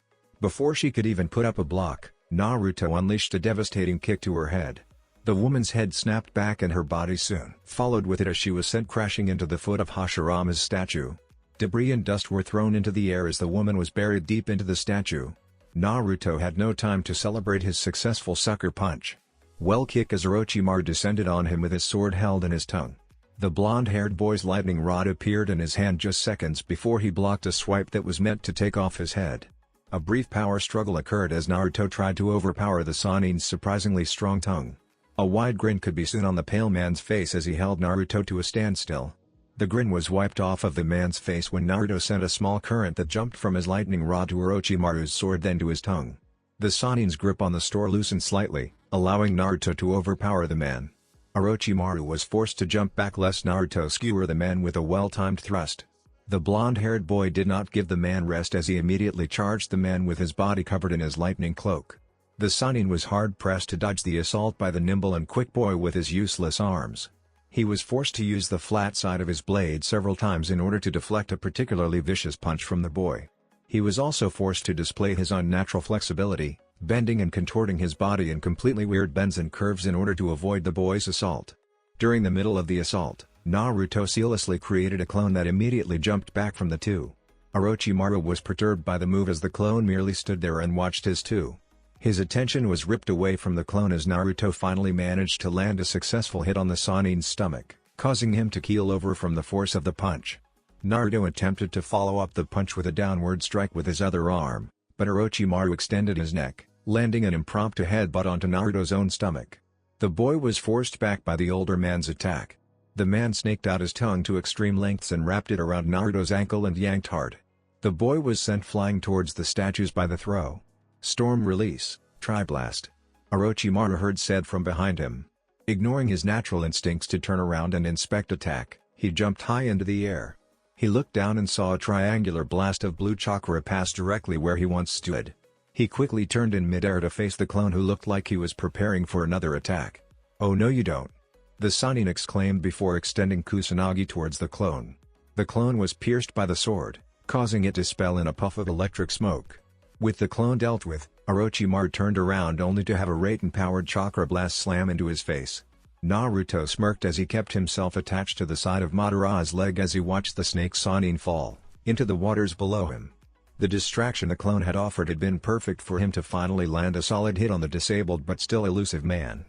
Before she could even put up a block, Naruto unleashed a devastating kick to her head. The woman's head snapped back and her body soon followed with it as she was sent crashing into the foot of Hashirama's statue. Debris and dust were thrown into the air as the woman was buried deep into the statue. Naruto had no time to celebrate his successful sucker punch. Well kick as Orochimaru descended on him with his sword held in his tongue. The blonde-haired boy's lightning rod appeared in his hand just seconds before he blocked a swipe that was meant to take off his head. A brief power struggle occurred as Naruto tried to overpower the Sannin's surprisingly strong tongue. A wide grin could be seen on the pale man's face as he held Naruto to a standstill. The grin was wiped off of the man's face when Naruto sent a small current that jumped from his lightning rod to Orochimaru's sword then to his tongue. The Sanin's grip on the sword loosened slightly, allowing Naruto to overpower the man. Orochimaru was forced to jump back lest Naruto skewer the man with a well-timed thrust. The blonde-haired boy did not give the man rest as he immediately charged the man with his body covered in his lightning cloak. The Sanin was hard-pressed to dodge the assault by the nimble and quick boy with his useless arms. He was forced to use the flat side of his blade several times in order to deflect a particularly vicious punch from the boy. He was also forced to display his unnatural flexibility, bending and contorting his body in completely weird bends and curves in order to avoid the boy's assault. During the middle of the assault, Naruto seamlessly created a clone that immediately jumped back from the two. Orochimaru was perturbed by the move as the clone merely stood there and watched his two. His attention was ripped away from the clone as Naruto finally managed to land a successful hit on the Sanin's stomach, causing him to keel over from the force of the punch. Naruto attempted to follow up the punch with a downward strike with his other arm, but Orochimaru extended his neck, landing an impromptu headbutt onto Naruto's own stomach. The boy was forced back by the older man's attack. The man snaked out his tongue to extreme lengths and wrapped it around Naruto's ankle and yanked hard. The boy was sent flying towards the statues by the throw. Storm release, Tri-Blast. Orochimaru heard said from behind him. Ignoring his natural instincts to turn around and inspect attack, he jumped high into the air. He looked down and saw a triangular blast of blue chakra pass directly where he once stood. He quickly turned in midair to face the clone who looked like he was preparing for another attack. "Oh no you don't!" the Sanin exclaimed before extending Kusanagi towards the clone. The clone was pierced by the sword, causing it to spill in a puff of electric smoke. With the clone dealt with, Orochimaru turned around only to have a Raiden-powered chakra blast slam into his face. Naruto smirked as he kept himself attached to the side of Madara's leg as he watched the snake Sanin fall into the waters below him. The distraction the clone had offered had been perfect for him to finally land a solid hit on the disabled but still elusive man.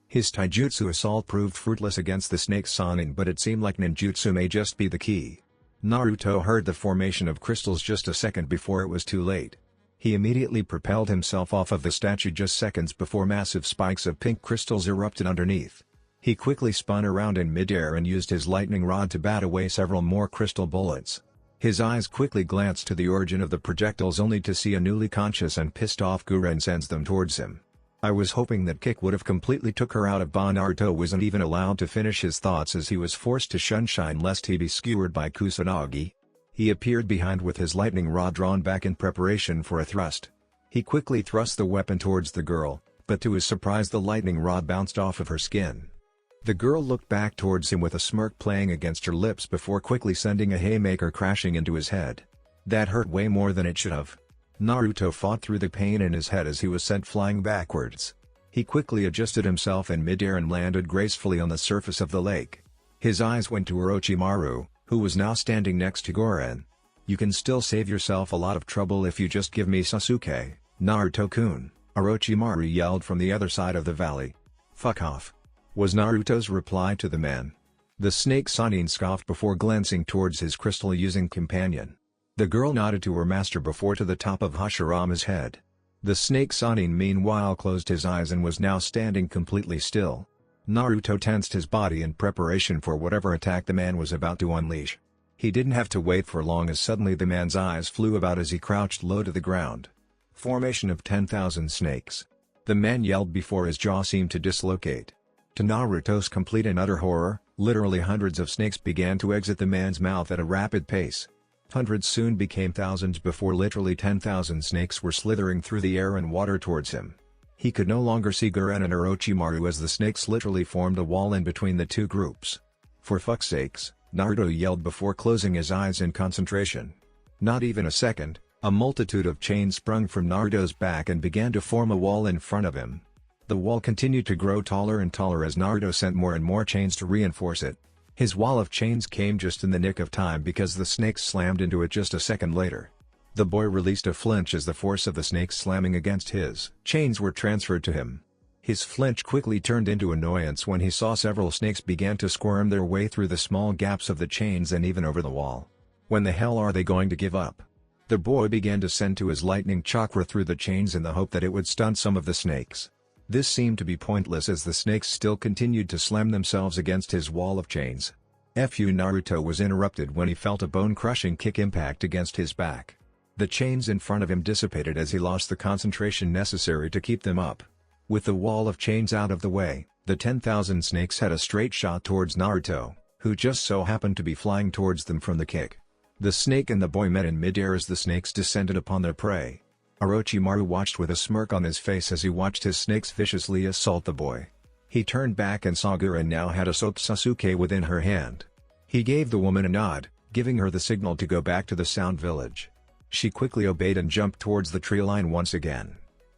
His taijutsu assault proved fruitless against the snake Sanin, but it seemed like ninjutsu may just be the key. Naruto heard the formation of crystals just a second before it was too late. He immediately propelled himself off of the statue just seconds before massive spikes of pink crystals erupted underneath. He quickly spun around in midair and used his lightning rod to bat away several more crystal bullets. His eyes quickly glanced to the origin of the projectiles only to see a newly conscious and pissed off Guren sends them towards him. I was hoping that kick would have completely took her out of Naruto wasn't even allowed to finish his thoughts as he was forced to shunshine lest he be skewered by Kusanagi. He appeared behind with his lightning rod drawn back in preparation for a thrust. He quickly thrust the weapon towards the girl, but to his surprise the lightning rod bounced off of her skin. The girl looked back towards him with a smirk playing against her lips before quickly sending a haymaker crashing into his head. That hurt way more than it should have. Naruto fought through the pain in his head as he was sent flying backwards. He quickly adjusted himself in midair and landed gracefully on the surface of the lake. His eyes went to Orochimaru, who was now standing next to Guren. "You can still save yourself a lot of trouble if you just give me Sasuke, Naruto-kun," Orochimaru yelled from the other side of the valley. "Fuck off," was Naruto's reply to the man. The snake Sanin scoffed before glancing towards his crystal-using companion. The girl nodded to her master before to the top of Hashirama's head. The snake Sanin meanwhile closed his eyes and was now standing completely still. Naruto tensed his body in preparation for whatever attack the man was about to unleash. He didn't have to wait for long as suddenly the man's eyes flew about as he crouched low to the ground. Formation of 10,000 snakes. The man yelled before his jaw seemed to dislocate. To Naruto's complete and utter horror, literally hundreds of snakes began to exit the man's mouth at a rapid pace. Hundreds soon became thousands before literally 10,000 snakes were slithering through the air and water towards him. He could no longer see Guren and Orochimaru as the snakes literally formed a wall in between the two groups. "For fuck's sakes," Naruto yelled before closing his eyes in concentration. Not even a second, a multitude of chains sprung from Naruto's back and began to form a wall in front of him. The wall continued to grow taller and taller as Naruto sent more and more chains to reinforce it. His wall of chains came just in the nick of time because the snakes slammed into it just a second later. The boy released a flinch as the force of the snakes slamming against his chains were transferred to him. His flinch quickly turned into annoyance when he saw several snakes began to squirm their way through the small gaps of the chains and even over the wall. When the hell are they going to give up? The boy began to send to his lightning chakra through the chains in the hope that it would stun some of the snakes. This seemed to be pointless as the snakes still continued to slam themselves against his wall of chains. Fu Naruto was interrupted when he felt a bone-crushing kick impact against his back. The chains in front of him dissipated as he lost the concentration necessary to keep them up. With the wall of chains out of the way, the 10,000 snakes had a straight shot towards Naruto, who just so happened to be flying towards them from the kick. The snake and the boy met in mid-air as the snakes descended upon their prey. Orochimaru watched with a smirk on his face as he watched his snakes viciously assault the boy. He turned back and saw Gura now had a soaked Sasuke within her hand. He gave the woman a nod, giving her the signal to go back to the Sound Village. She quickly obeyed and jumped towards the tree line once again.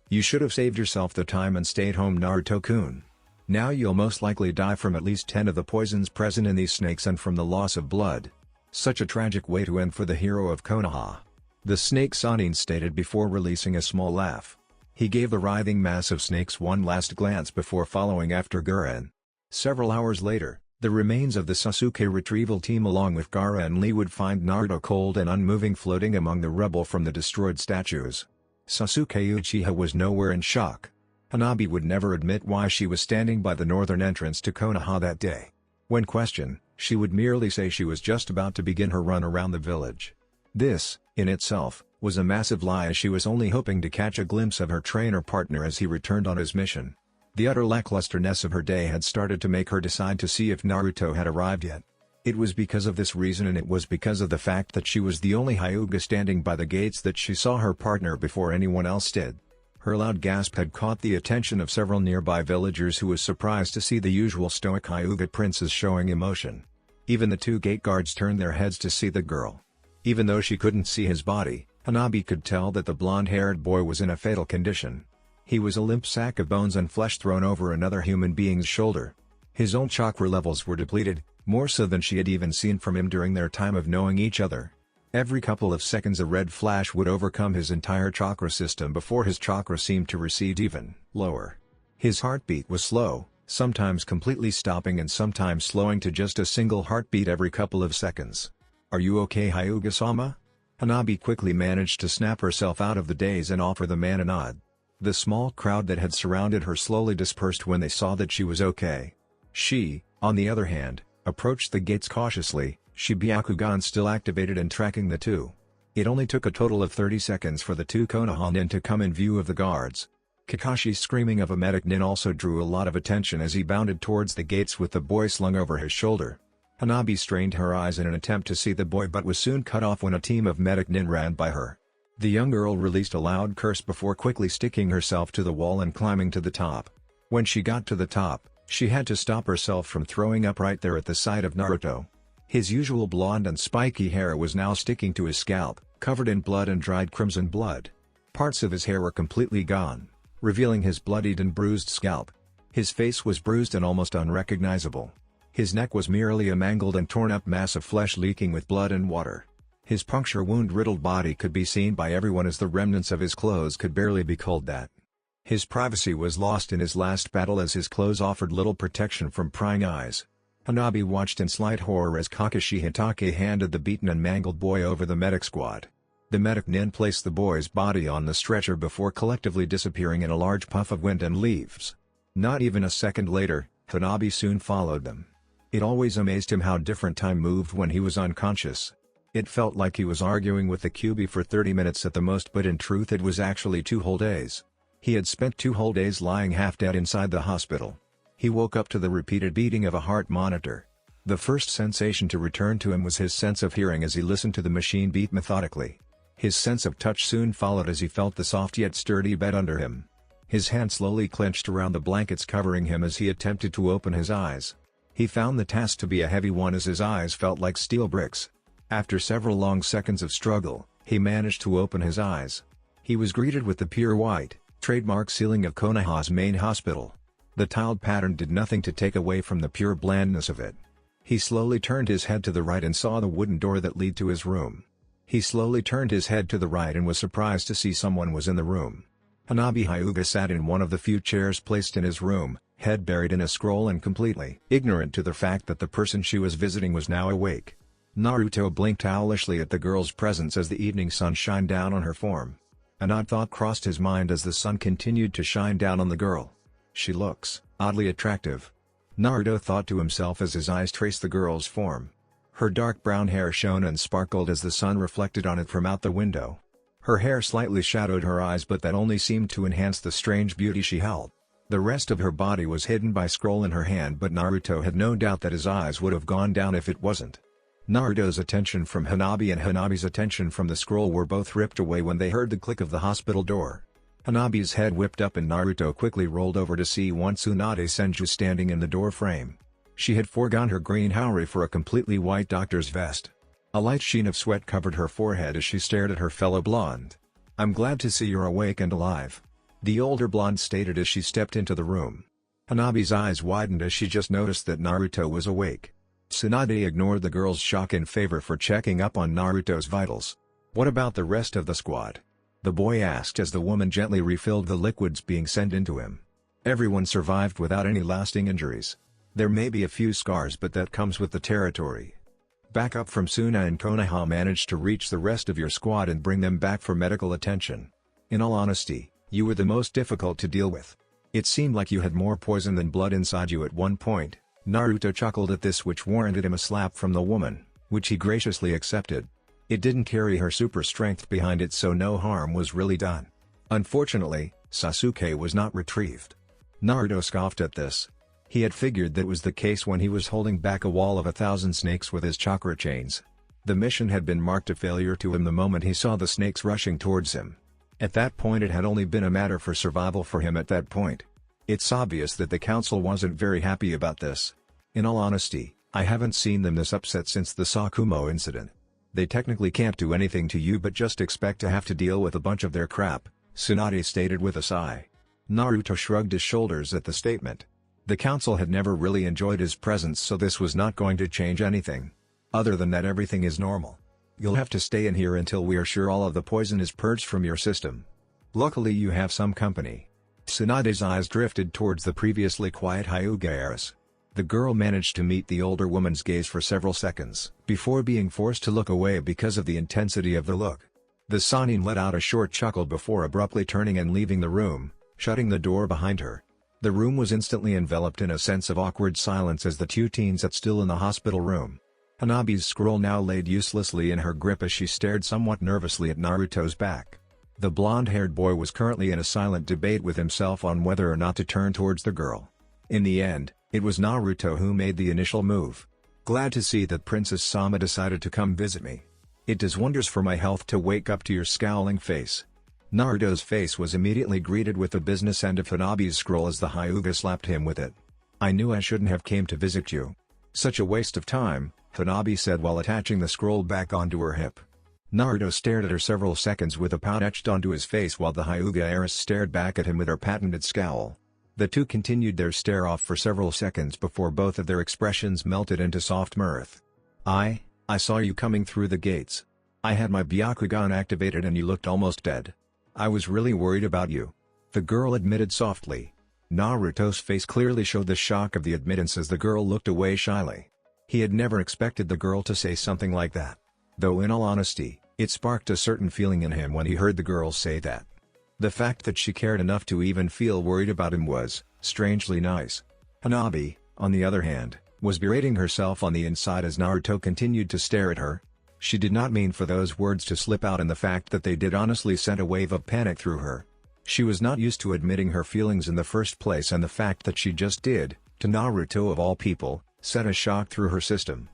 "You should have saved yourself the time and stayed home, Naruto-kun. Now you'll most likely die from at least 10 of the poisons present in these snakes and from the loss of blood. Such a tragic way to end for the hero of Konoha." The snake Sanin stated before releasing a small laugh. He gave the writhing mass of snakes one last glance before following after Gurren. Several hours later, the remains of the Sasuke retrieval team along with Gaara and Lee would find Naruto cold and unmoving floating among the rubble from the destroyed statues. Sasuke Uchiha was nowhere in shock. Hanabi would never admit why she was standing by the northern entrance to Konoha that day. When questioned, she would merely say she was just about to begin her run around the village. This, in itself, was a massive lie, as she was only hoping to catch a glimpse of her trainer partner as he returned on his mission. The utter lacklusterness of her day had started to make her decide to see if Naruto had arrived yet. It was because of this reason, and it was because of the fact that she was the only Hyuga standing by the gates, that she saw her partner before anyone else did. Her loud gasp had caught the attention of several nearby villagers, who was surprised to see the usual stoic Hyuga princess showing emotion. Even the two gate guards turned their heads to see the girl. Even though she couldn't see his body, Hanabi could tell that the blonde-haired boy was in a fatal condition. He was a limp sack of bones and flesh thrown over another human being's shoulder. His own chakra levels were depleted, more so than she had even seen from him during their time of knowing each other. Every couple of seconds a red flash would overcome his entire chakra system before his chakra seemed to recede even lower. His heartbeat was slow, sometimes completely stopping and sometimes slowing to just a single heartbeat every couple of seconds. "Are you okay, Hyuga-sama?" Hanabi quickly managed to snap herself out of the daze and offer the man a nod. The small crowd that had surrounded her slowly dispersed when they saw that she was okay. She, on the other hand, approached the gates cautiously, Shibiakugan still activated and tracking the two. It only took a total of 30 seconds for the two Konoha nin to come in view of the guards. Kakashi's screaming of a medic nin also drew a lot of attention as he bounded towards the gates with the boy slung over his shoulder. Hanabi strained her eyes in an attempt to see the boy, but was soon cut off when a team of medic nin ran by her. The young girl released a loud curse before quickly sticking herself to the wall and climbing to the top. When she got to the top, she had to stop herself from throwing up right there at the sight of Naruto. His usual blonde and spiky hair was now sticking to his scalp, covered in blood and dried crimson blood. Parts of his hair were completely gone, revealing his bloodied and bruised scalp. His face was bruised and almost unrecognizable. His neck was merely a mangled and torn up mass of flesh leaking with blood and water. His puncture wound-riddled body could be seen by everyone, as the remnants of his clothes could barely be called that. His privacy was lost in his last battle, as his clothes offered little protection from prying eyes. Hanabi watched in slight horror as Kakashi Hitake handed the beaten and mangled boy over the medic squad. The medic nin placed the boy's body on the stretcher before collectively disappearing in a large puff of wind and leaves. Not even a second later, Hanabi soon followed them. It always amazed him how different time moved when he was unconscious. It felt like he was arguing with the QB for 30 minutes at the most, but in truth it was actually 2 whole days. He had spent 2 whole days lying half dead inside the hospital. He woke up to the repeated beating of a heart monitor. The first sensation to return to him was his sense of hearing as he listened to the machine beat methodically. His sense of touch soon followed as he felt the soft yet sturdy bed under him. His hand slowly clenched around the blankets covering him as he attempted to open his eyes. He found the task to be a heavy one, as his eyes felt like steel bricks. After several long seconds of struggle, he managed to open his eyes. He was greeted with the pure white, trademark ceiling of Konoha's main hospital. The tiled pattern did nothing to take away from the pure blandness of it. He slowly turned his head to the right and saw the wooden door that led to his room. He slowly turned his head to the right and was surprised to see someone was in the room. Hanabi Hyuga sat in one of the few chairs placed in his room, head buried in a scroll and completely ignorant to the fact that the person she was visiting was now awake. Naruto blinked owlishly at the girl's presence as the evening sun shined down on her form. An odd thought crossed his mind as the sun continued to shine down on the girl. She looks oddly attractive. Naruto thought to himself as his eyes traced the girl's form. Her dark brown hair shone and sparkled as the sun reflected on it from out the window. Her hair slightly shadowed her eyes, but that only seemed to enhance the strange beauty she held. The rest of her body was hidden by scroll in her hand, but Naruto had no doubt that his eyes would have gone down if it wasn't. Naruto's attention from Hanabi and Hanabi's attention from the scroll were both ripped away when they heard the click of the hospital door. Hanabi's head whipped up and Naruto quickly rolled over to see one Tsunade Senju standing in the door frame. She had foregone her green haori for a completely white doctor's vest. A light sheen of sweat covered her forehead as she stared at her fellow blonde. "I'm glad to see you're awake and alive," the older blonde stated as she stepped into the room. Hanabi's eyes widened as she just noticed that Naruto was awake. Tsunade ignored the girl's shock in favor for checking up on Naruto's vitals. "What about the rest of the squad?" the boy asked as the woman gently refilled the liquids being sent into him. "Everyone survived without any lasting injuries. There may be a few scars, but that comes with the territory. Backup from Suna and Konoha managed to reach the rest of your squad and bring them back for medical attention. In all honesty, you were the most difficult to deal with. It seemed like you had more poison than blood inside you at one point." Naruto chuckled at this, which warranted him a slap from the woman, which he graciously accepted. It didn't carry her super strength behind it, so no harm was really done. Unfortunately, Sasuke was not retrieved. Naruto scoffed at this. He had figured that was the case when he was holding back a wall of 1,000 snakes with his chakra chains. The mission had been marked a failure to him the moment he saw the snakes rushing towards him. At that point it had only been a matter for survival for him at that point. It's obvious that the council wasn't very happy about this. "In all honesty, I haven't seen them this upset since the Sakumo incident. They technically can't do anything to you but just expect to have to deal with a bunch of their crap," Tsunade stated with a sigh. Naruto shrugged his shoulders at the statement. The council had never really enjoyed his presence, so this was not going to change anything. Other than that, everything is normal. "You'll have to stay in here until we are sure all of the poison is purged from your system. Luckily you have some company." Tsunade's eyes drifted towards the previously quiet Hyuga heiress. The girl managed to meet the older woman's gaze for several seconds before being forced to look away because of the intensity of the look. The Sannin let out a short chuckle before abruptly turning and leaving the room, shutting the door behind her. The room was instantly enveloped in a sense of awkward silence as the two teens sat still in the hospital room. Hanabi's scroll now laid uselessly in her grip as she stared somewhat nervously at Naruto's back. The blonde-haired boy was currently in a silent debate with himself on whether or not to turn towards the girl. In the end, it was Naruto who made the initial move. "Glad to see that Princess Sama decided to come visit me. It does wonders for my health to wake up to your scowling face." Naruto's face was immediately greeted with the business end of Hanabi's scroll as the Hyuga slapped him with it. "I knew I shouldn't have came to visit you. Such a waste of time," Hanabi said while attaching the scroll back onto her hip. Naruto stared at her several seconds with a pout etched onto his face while the Hyuga heiress stared back at him with her patented scowl. The two continued their stare-off for several seconds before both of their expressions melted into soft mirth. I saw you coming through the gates. I had my Byakugan activated and you looked almost dead. I was really worried about you," the girl admitted softly. Naruto's face clearly showed the shock of the admittance as the girl looked away shyly. He had never expected the girl to say something like that. Though in all honesty, it sparked a certain feeling in him when he heard the girl say that. The fact that she cared enough to even feel worried about him was strangely nice. Hanabi, on the other hand, was berating herself on the inside as Naruto continued to stare at her. She did not mean for those words to slip out, and the fact that they did honestly sent a wave of panic through her. She was not used to admitting her feelings in the first place, and the fact that she just did, to Naruto of all people, sent a shock through her system.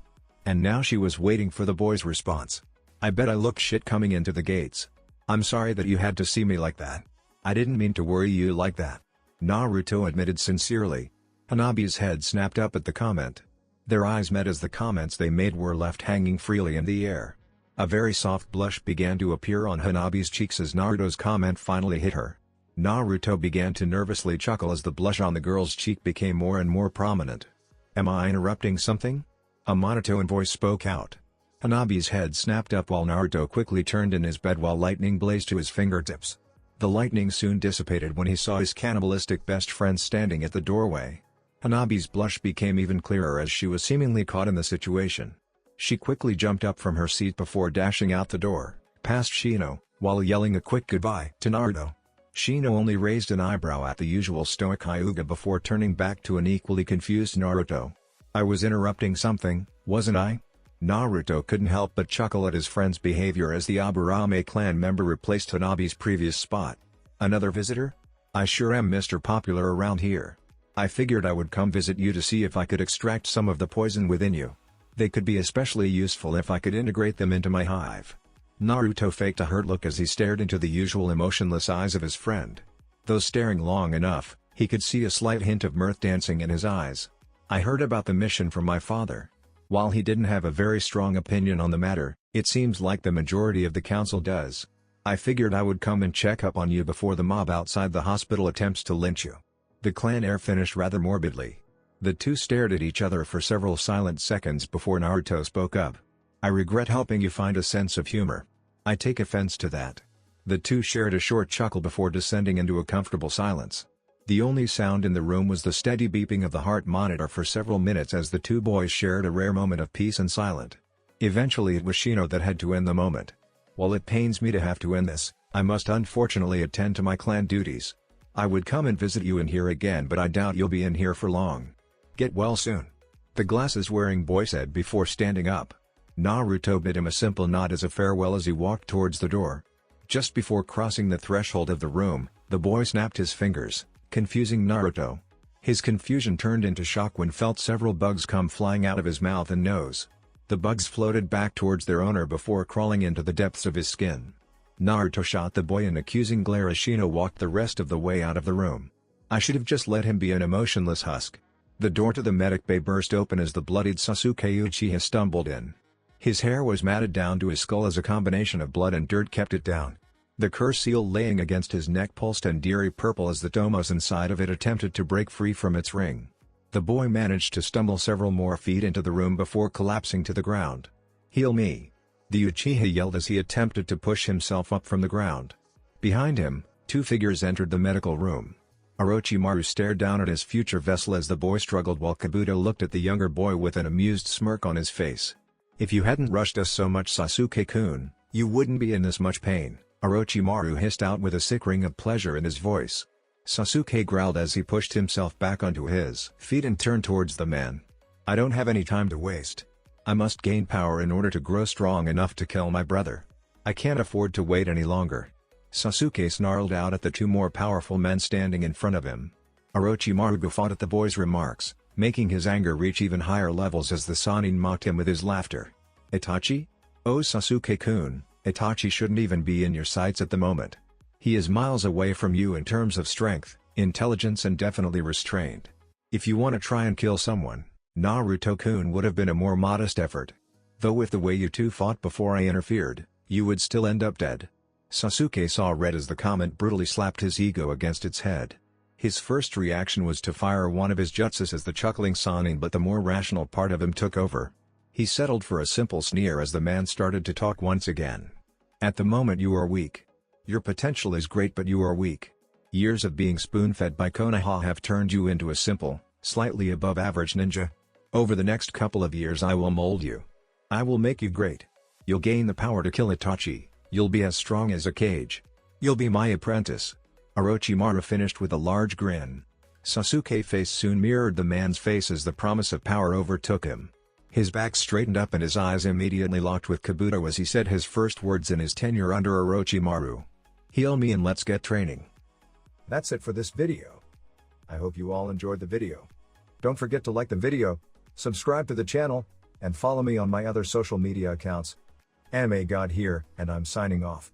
And now she was waiting for the boy's response. "I bet I look shit coming into the gates. I'm sorry that you had to see me like that. I didn't mean to worry you like that," Naruto admitted sincerely. Hanabi's head snapped up at the comment. Their eyes met as the comments they made were left hanging freely in the air. A very soft blush began to appear on Hanabi's cheeks as Naruto's comment finally hit her. Naruto began to nervously chuckle as the blush on the girl's cheek became more and more prominent. "Am I interrupting something?" a monotone voice spoke out. Hanabi's head snapped up while Naruto quickly turned in his bed while lightning blazed to his fingertips. The lightning soon dissipated when he saw his cannibalistic best friend standing at the doorway. Hanabi's blush became even clearer as she was seemingly caught in the situation. She quickly jumped up from her seat before dashing out the door, past Shino, while yelling a quick goodbye to Naruto. Shino only raised an eyebrow at the usual stoic Hyuga before turning back to an equally confused Naruto. I was interrupting something, wasn't I? Naruto couldn't help but chuckle at his friend's behavior as the Aburame clan member replaced Hanabi's previous spot. Another visitor? I sure am Mr. Popular around here. I figured I would come visit you to see if I could extract some of the poison within you. They could be especially useful if I could integrate them into my hive. Naruto faked a hurt look as he stared into the usual emotionless eyes of his friend. Though staring long enough, he could see a slight hint of mirth dancing in his eyes. I heard about the mission from my father. While he didn't have a very strong opinion on the matter, it seems like the majority of the council does. I figured I would come and check up on you before the mob outside the hospital attempts to lynch you. The clan heir finished rather morbidly. The two stared at each other for several silent seconds before Naruto spoke up. I regret helping you find a sense of humor. I take offense to that. The two shared a short chuckle before descending into a comfortable silence. The only sound in the room was the steady beeping of the heart monitor for several minutes as the two boys shared a rare moment of peace and silence. Eventually it was Shino that had to end the moment. While it pains me to have to end this, I must unfortunately attend to my clan duties. I would come and visit you in here again, but I doubt you'll be in here for long. Get well soon. The glasses-wearing boy said before standing up. Naruto bid him a simple nod as a farewell as he walked towards the door. Just before crossing the threshold of the room, the boy snapped his fingers, confusing Naruto. His confusion turned into shock when felt several bugs come flying out of his mouth and nose. The bugs floated back towards their owner before crawling into the depths of his skin. Naruto shot the boy an accusing glare as Shino walked the rest of the way out of the room. I should have just let him be an emotionless husk. The door to the medic bay burst open as the bloodied Sasuke Uchiha stumbled in. His hair was matted down to his skull as a combination of blood and dirt kept it down. The curse seal laying against his neck pulsed an eerie purple as the Tomos inside of it attempted to break free from its ring. The boy managed to stumble several more feet into the room before collapsing to the ground. "Heal me!" the Uchiha yelled as he attempted to push himself up from the ground. Behind him, two figures entered the medical room. Orochimaru stared down at his future vessel as the boy struggled while Kabuto looked at the younger boy with an amused smirk on his face. "If you hadn't rushed us so much, Sasuke-kun, you wouldn't be in this much pain," Orochimaru hissed out with a sick ring of pleasure in his voice. Sasuke growled as he pushed himself back onto his feet and turned towards the man. "I don't have any time to waste. I must gain power in order to grow strong enough to kill my brother. I can't afford to wait any longer." Sasuke snarled out at the two more powerful men standing in front of him. Orochimaru guffawed at the boy's remarks, making his anger reach even higher levels as the Sannin mocked him with his laughter. "Itachi? Oh Sasuke-kun, Itachi shouldn't even be in your sights at the moment. He is miles away from you in terms of strength, intelligence and definitely restrained. If you want to try and kill someone, Naruto-kun would have been a more modest effort. Though with the way you two fought before I interfered, you would still end up dead." Sasuke saw red as the comment brutally slapped his ego against its head. His first reaction was to fire one of his jutsus as the chuckling Sannin, but the more rational part of him took over. He settled for a simple sneer as the man started to talk once again. "At the moment you are weak. Your potential is great, but you are weak. Years of being spoon-fed by Konoha have turned you into a simple, slightly above average ninja. Over the next couple of years I will mold you. I will make you great. You'll gain the power to kill Itachi. You'll be as strong as a cage. You'll be my apprentice." Orochimaru finished with a large grin. Sasuke's face soon mirrored the man's face as the promise of power overtook him. His back straightened up and his eyes immediately locked with Kabuto as he said his first words in his tenure under Orochimaru. "Heal me and let's get training." That's it for this video. I hope you all enjoyed the video. Don't forget to like the video, subscribe to the channel, and follow me on my other social media accounts. Anime God here, and I'm signing off.